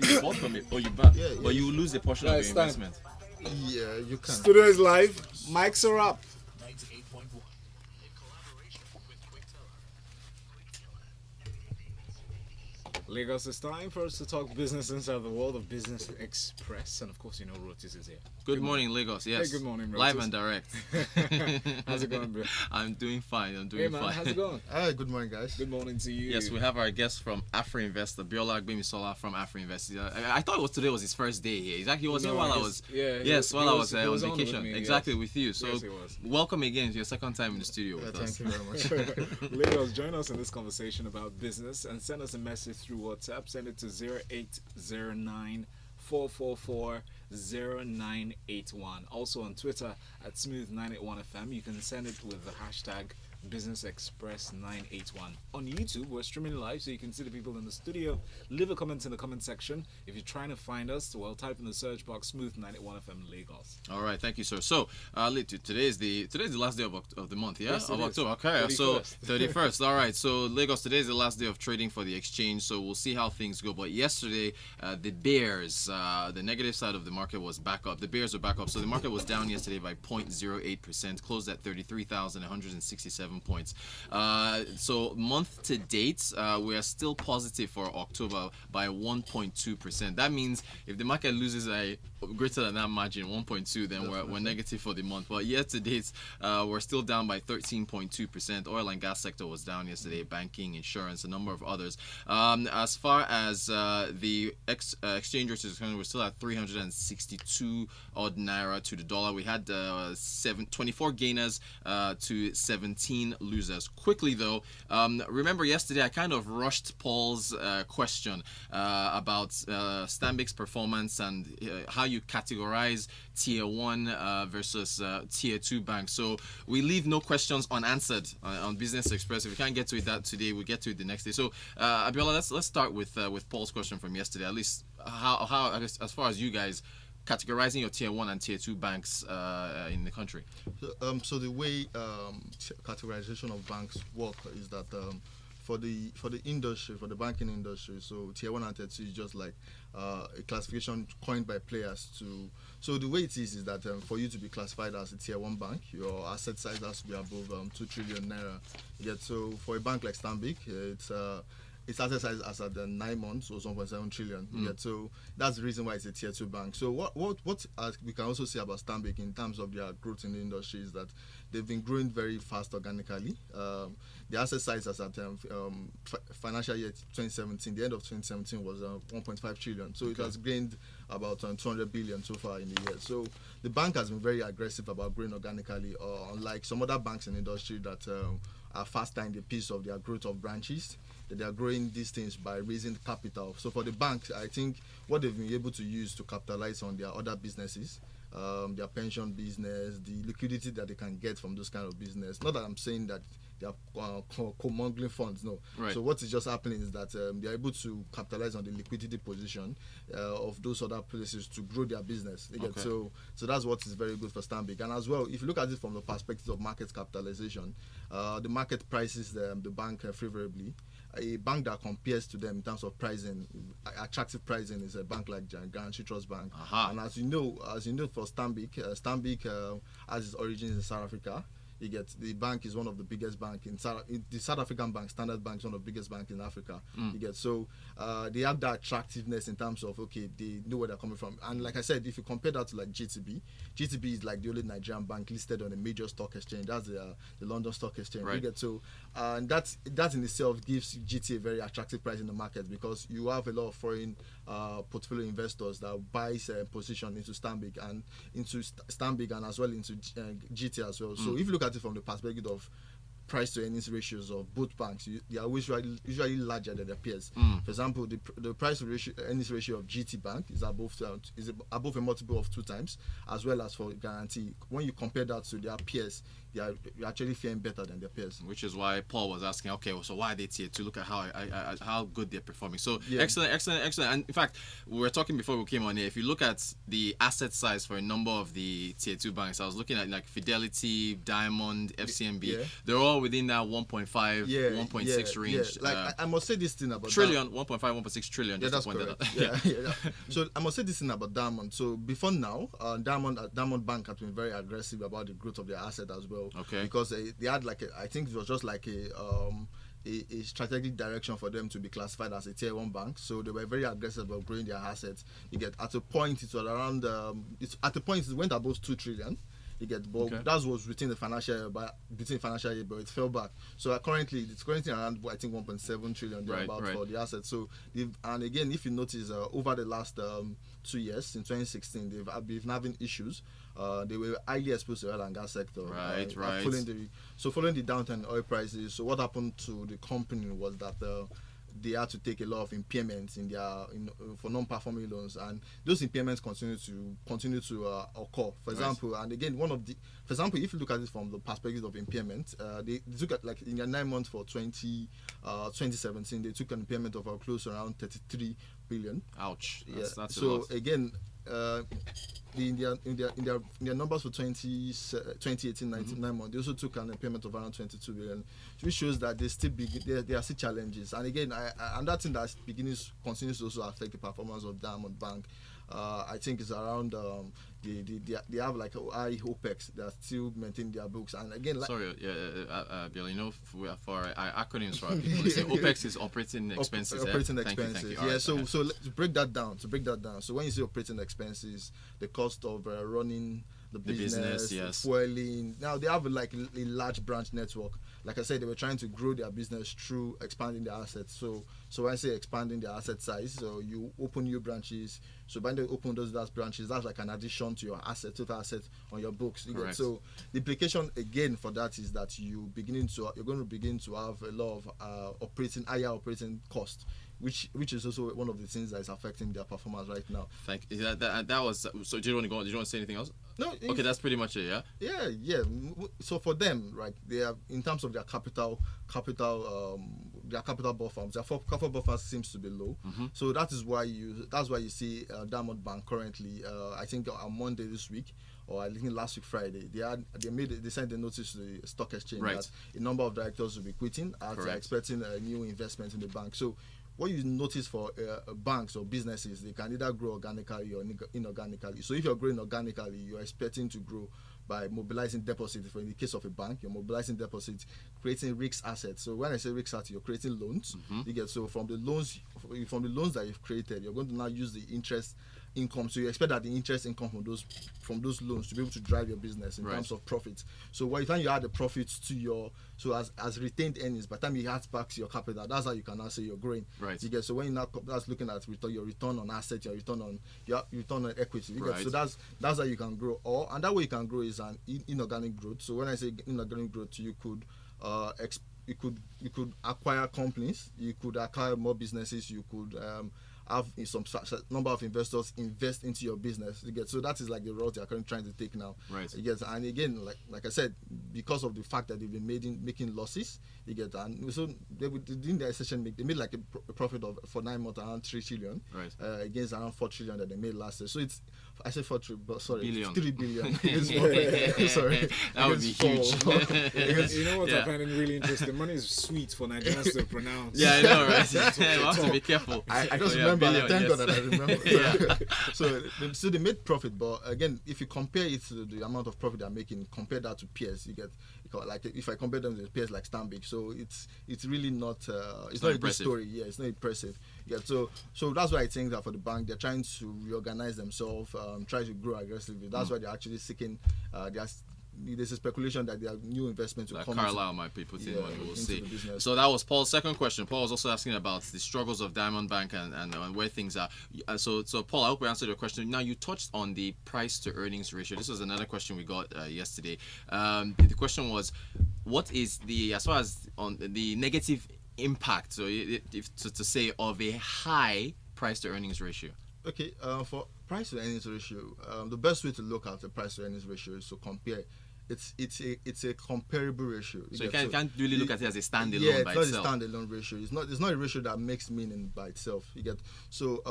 You bought from it, or you bought, Yeah, but yeah. you will lose a portion of Guys, your time. investment. Yeah, you can. Studio is live. Mics are up. Lagos, it's time for us to talk business inside the world of Business Express. And of course, Rotus is here. Good morning, Lagos. Yes. Hey, good morning, Live Rotus. and direct. How's it going, bro? I'm doing fine. I'm doing Hey, man, fine. how's it going? Hi, good morning, guys. Good morning to you. Yes, we have our guest from Afri Investor, Biola Gbemisola from Afri Investor. I thought today was his first day here. Exactly, he was here No, while I he's- was. yeah, he yes, was- while he I was- was he was on on with vacation. me, Exactly, yes. with you. So, Yes, he was. welcome again. It's your second time in the studio Yeah, with thank us. you very much. Lagos, join us in this conversation about business and send us a message through WhatsApp. Send it to 0809 444 0981. Also on Twitter at Smooth981FM. You can send it with the hashtag Business Express 981. On YouTube, we're streaming live so you can see the people in the studio. Leave a comment in the comment section. If you're trying to find us, well, type in the search box Smooth 981FM Lagos. All right, thank you, sir. So, today is the last day of the month, yeah, Yes, it of is. October. Okay, so 31st. 31st. All right, so Lagos, today is the last day of trading for the exchange. So we'll see how things go. But yesterday, the bears, the negative side of the market was back up. The bears were back up. So the market was down yesterday by 0.08%, closed at 33,167 points. So month to date, we are still positive for October by 1.2%. That means if the market loses a greater than that margin, 1.2, then we're negative for the month. But year to date, we're still down by 13.2%. Oil and gas sector was down yesterday, banking, insurance, a number of others. As far as the exchange rate is concerned, we're still at 362 odd naira to the dollar. We had 24 gainers to 17 losers. Quickly though, remember yesterday I kind of rushed Paul's question about Stanbic's performance and how you categorize tier 1 versus tier 2 banks. So we leave no questions unanswered on Business Express. If we can't get to it that today, we'll get to it the next day. So Abiola, let's start with Paul's question from yesterday. At least how as far as you guys categorizing your tier 1 and tier 2 banks in the country. So the way categorization of banks work is that for the industry, for the banking industry, so tier 1 and tier 2 is just like a classification coined by players to. So the way it is that for you to be classified as a tier 1 bank, your asset size has to be above 2 trillion naira. So for a bank like Stanbic, its asset size as at the 9 months was 1.7 trillion. So that's the reason why it's a tier 2 bank. So what we can also say about Stanbic in terms of their growth in the industry is that they've been growing very fast organically. The asset size as at financial year 2017, the end of 2017 was 1.5 trillion. So it has gained about 200 billion so far in the year. So the bank has been very aggressive about growing organically, unlike some other banks in the industry that are faster in the pace of their growth of branches. They are growing these things by raising capital. So for the banks, I think what they've been able to use to capitalize on their other businesses, their pension business, the liquidity that they can get from those kind of business. Not that I'm saying that they are commingling funds, no. Right. So what is just happening is that they are able to capitalize on the liquidity position of those other places to grow their business. Okay. So that's what is very good for Stanbic. And as well, if you look at it from the perspective of market capitalization, the market prices the bank favorably. A bank that compares to them in terms of pricing, attractive pricing, is a bank like Guarantee Trust Bank. And as you know, for Stanbic, has its origins in South Africa. The bank is one of the biggest bank in the South African bank. Standard Bank is one of the biggest banks in Africa. So they have that attractiveness in terms of they know where they're coming from. And like I said, if you compare that to like GTB is like the only Nigerian bank listed on a major stock exchange. That's the London Stock Exchange. Right. So and that in itself gives GT a very attractive price in the market because you have a lot of foreign portfolio investors that buys position into Stanbic and as well into GT as well. So if you look at it from the perspective of price to earnings ratios of both banks, they are usually larger than their peers. For example, the price to earnings ratio of GT Bank is above a multiple of 2 times, as well as for Guarantee. When you compare that to their peers, you're actually faring better than their peers. Which is why Paul was asking, okay, so why are they tier 2? Look at how good they're performing. So Yeah. excellent. And in fact, we were talking before we came on here. If you look at the asset size for a number of the tier 2 banks, I was looking at like Fidelity, Diamond, FCMB. Yeah. They're all well within that 1.5, Yeah, 1.6 yeah, range. yeah. Like I must say this thing about Trillion, 1.5, 1.6 trillion. Yeah, Just that's to point correct. that out. Yeah. So I must say this thing about Diamond. So before now, Diamond Bank has been very aggressive about the growth of their asset as well. Okay. Because they had I think it was just like a strategic direction for them to be classified as a tier 1 bank. So they were very aggressive about growing their assets. You get at a point it was around it went above 2 trillion. You get, but that was within the financial year, but it fell back. So it's currently around I think 1.7 trillion thereabout for the assets. So and again, if you notice over the last 2 years, in 2016, they've been having issues. They were highly exposed to the oil and gas sector. Right. Following the downturn in oil prices. So what happened to the company was that they had to take a lot of impairments for non-performing loans, and those impairments continue to occur. For example, and again, for example, if you look at it from the perspective of impairment, they took at, in their 9 months for 2017, they took an impairment of close to around 33 billion. Ouch. That's a so lot. again. In their numbers for 2018, 9 months, they also took an impairment of around 22 billion, which shows that there are still challenges. And again, and that thing that continues to also affect the performance of Diamond Bank. I think it's around they have like high OPEX that still maintain their books. And again, Bill, for acronyms for our people, so OPEX is operating expenses. Operating expenses. Thank you. So let's break that down. So when you say operating expenses, the cost of running the business, yes. fueling. Now they have like a large branch network. Like I said, they were trying to grow their business through expanding their assets. So when I say expanding their asset size, so you open new branches. So when they open those branches, that's like an addition to your total asset on your books. So the implication again for that is that you're going to begin to have a lot of higher operating costs, which is also one of the things that is affecting their performance right now. Thank you. That was so. Do you want to go on? Do you want to say anything else? No. Okay, that's pretty much it. Yeah. So for them, right, they are in terms of their capital buffers. Their capital buffer seems to be low. Mm-hmm. So that's why you see Diamond Bank currently. I think on Monday this week, or I think last week Friday, they sent a notice to the stock exchange that a number of directors will be quitting as they're expecting a new investment in the bank. So what you notice for banks or businesses, they can either grow organically or inorganically. So if you're growing organically, you're expecting to grow by mobilizing deposits. For in the case of a bank, you're mobilizing deposits, creating risk assets. So when I say risk assets, you're creating loans. Mm-hmm. You get from the loans that you've created, you're going to now use the interest income. So you expect that the interest income from those loans to be able to drive your business in terms of profits. So by the time you add the profits to as retained earnings, by the time you add back to your capital, that's how you can now say you're growing. Right. You get, so when you're now that's looking at your return on assets, your return on equity. You get, so that's how you can grow. And that way you can grow is an inorganic growth. So when I say inorganic growth, you could acquire companies, you could acquire more businesses, you could have some number of investors invest into your business. You get, so that is like the route they are currently trying to take now. Right. You get, and again, like I said, because of the fact that they've been making losses, you get, and so they in their session they made like a profit for 9 months around 3 trillion, against around 4 trillion that they made last year. So it's I said 4 trillion, but sorry, billion. 3 billion. Sorry, that would be huge. You know what I find really interesting? Money is sweet for Nigerians to pronounce. Yeah, I know, right? You have to be careful. I just remember. Billion, thank God that I remember. Yeah. So they made profit, but again, if you compare it to the amount of profit they're making, compare that to peers, you get, like if I compare them to peers like Stanbic, so it's really not it's not a good story. Yeah, it's not impressive. Yeah, so that's why I think that for the bank, they're trying to reorganize themselves, try to grow aggressively. That's why they're actually seeking there's a speculation that there are new investments will come. Carlisle might be putting money, we'll see. So that was Paul's second question. Paul was also asking about the struggles of Diamond Bank and where things are. So Paul, I hope we answered your question. Now, you touched on the price to earnings ratio. This was another question we got yesterday. The question was, what is as far as on the negative impact, so to say, of a high price to earnings ratio? Okay, for price to earnings ratio, the best way to look at the price to earnings ratio is to compare. It's a comparable ratio. So you can't really look at it as a standalone by itself. It's not a standalone ratio. It's not a ratio that makes meaning by itself. You get, so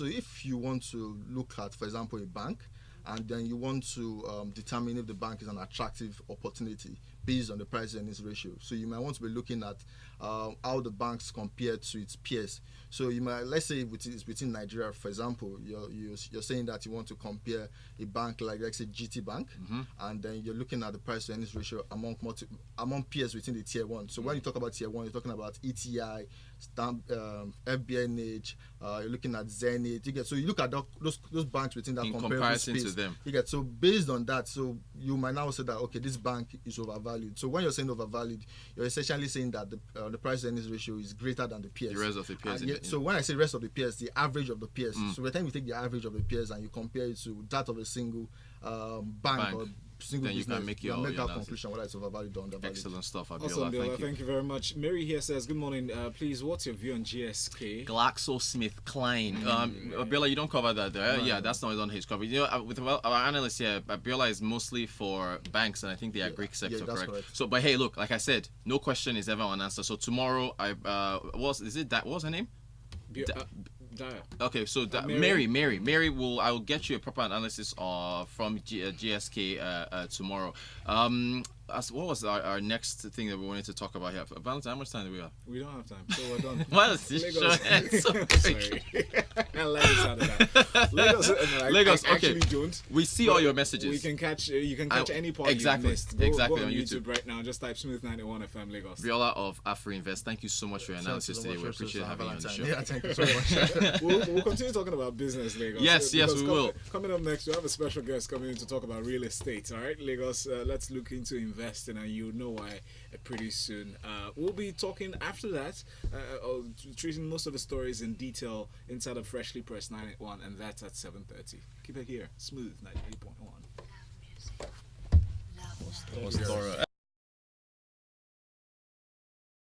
if you want to look at, for example, a bank, and then you want to determine if the bank is an attractive opportunity based on the price earnings ratio. So you might want to be looking at how the banks compare to its peers. So you might, let's say it's within Nigeria, for example, you're saying that you want to compare a bank like, let's say, GT Bank, and then you're looking at the price earnings ratio among peers within the tier one. So when you talk about tier one, you're talking about ETI, FBNH, you're looking at Zenith. So you look at those banks within that in comparable comparison space. to them. So based on that, so you might now say that, okay, this bank is overvalued. So when you're saying overvalued, you're essentially saying that the price earnings ratio is greater than the peers. The rest of the peers. So when I say rest of the peers, the average of the peers. So by the time you take the average of the peers and you compare it to that of a single bank or single then you business, can make your conclusion whether it's overvalued or undervalued. Excellent stuff, Abiola. Awesome, Abiola. Thank you very much. Mary here says, good morning. Please, what's your view on GSK? GlaxoSmithKline. Abiola, you don't cover that there. Yeah, that's not on his cover. You know, with our analysts here, Abiola is mostly for banks and I think the agri sector, that's correct? So, but hey, look, like I said, no question is ever unanswered. So tomorrow, what was her name? Okay, so Mary will. I will get you a proper analysis from GSK tomorrow. What was our next thing that we wanted to talk about here? Valentine, how much time do we have? We don't have time, so we're done. What is this show? Sorry. Lagos out of that. Lagos, okay. Actually don't. We see all your messages. We can catch. You can catch any part exactly, you missed. Exactly go on on YouTube right now. Just type Smooth 91 FM Lagos. Viola of AfriInvest, thank you so much for your analysis today. We appreciate having you on the show. Yeah, thank you so much. We'll continue talking about business, Lagos. Yes, we will. Coming up next, we have a special guest coming in to talk about real estate. All right, Lagos, let's look into investing, and you know why pretty soon. We'll be talking after that, treating most of the stories in detail inside of Freshly Pressed 981, and that's at 7:30. Keep it here, Smooth 98.1. Love music.